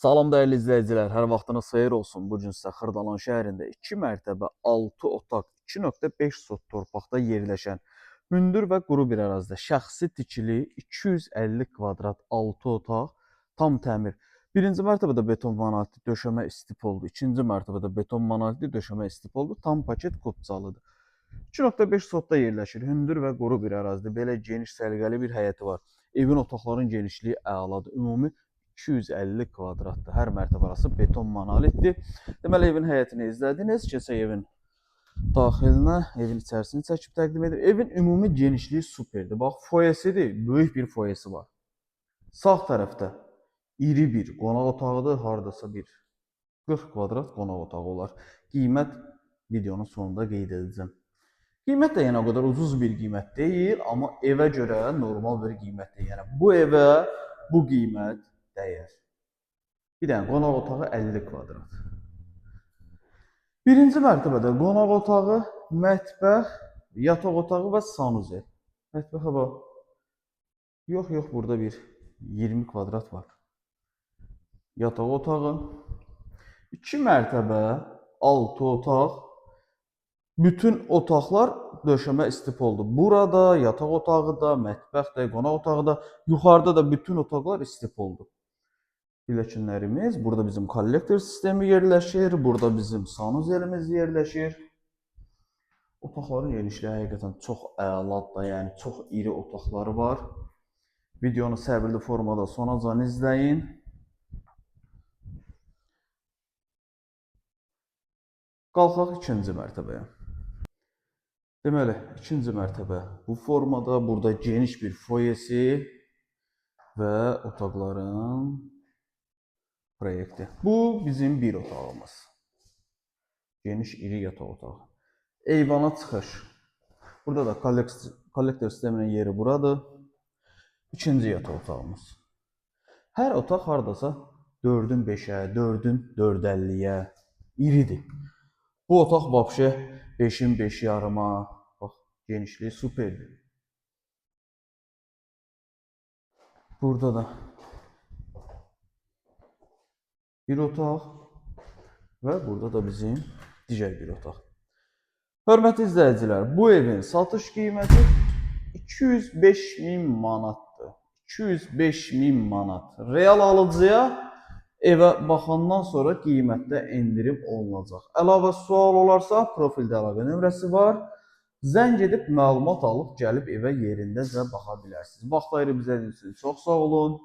Salam dəyərli izləyicilər, hər vaxtınız xeyir olsun. Bu gün sizə Xırdalan şəhərində 2 mərtəbə 6 otaq 2.5 sot torpaqda yerləşən hündür və quru bir ərazidə şəxsi tikili 250 kvadrat 6 otaq tam təmir. Birinci mərtəbədə beton monolitli döşəmə istipoldu. İkinci mərtəbədə beton monolitli döşəmə istipoldu. Tam paket qopçalıdır. 2.5 sotda yerləşir. Hündür və quru bir ərazidə belə geniş səliqəli bir həyəti var. Evin otaqların genişliyi əladır. Ümumi 250 kvadratdır. Hər mərtəbə arası beton monolitdir. Deməli, evin həyətini izlədiniz. Keçək evin daxilinə, evin içərisini çəkib təqdim edir. Evin ümumi genişliyi superdir. Bax, foyesidir. Böyük bir foyesi var. Sağ tərəfdə iri bir qonaq otağıdır. Hardasa bir 40 kvadrat qonaq otağı olar. Qiymət videonun sonunda qeyd edəcəm. Qiymət də yenə o qədər ucuz bir qiymət deyil, amma evə görə normal bir qiymətdir. Yəni bu evə bu qiymət dəyər. Bir dənə qonaq otağı 50 kvadrat. Birinci mərtəbədə qonaq otağı, mətbəx, yataq otağı və sanuzel. Mətbəxə bax. Yox, burada bir 20 kvadrat var. Yataq otağı. 2 mərtəbə, 6 otaq. Bütün otaqlar döşəmə istipoldu. Burada yataq otağı da, mətbəx də, qonaq otağı da, yuxarıda da bütün otaqlar istipoldu. Pilləkənlərimiz, burada bizim kollektor sistemi yerləşir, burada bizim sanuzelimiz yerləşir. Otaqların genişliyi həqiqətən çox əladır, yəni çox iri otaqları var. Videonu səbirli formada sonacan izləyin. Qalxaq ikinci mərtəbəyə. Deməli, ikinci mərtəbə bu formada, burada geniş bir foyesi və otaqların proyekti. Bu bizim bir otağımız. Geniş iri yataq otağı. Eyvana çıxış. Burada da kollektor sisteminin yeri buradır. İkinci yataq otağımız. Hər otaq hardasa 4-ün 5-ə, 4-ün 4.50-yə iridir. Bu otaq vəbşə 5-in 5 yarıma, bax, genişliyi superdir. Burada da bir otaq və burada da bizim digər bir otaq. Hörmətli izləyicilər, bu evin satış qiyməti 205.000 manatdır. 205.000 manat. Real alıcıya evə baxandan sonra qiymətdə endirim olunacaq. Əlavə sual olarsa, profildə əlaqə nömrəsi var. Zəng edib məlumat alıb gəlib evə yerindəcə baxa bilərsiniz. Vaxt ayırıb izlədiyiniz üçün çox sağ olun.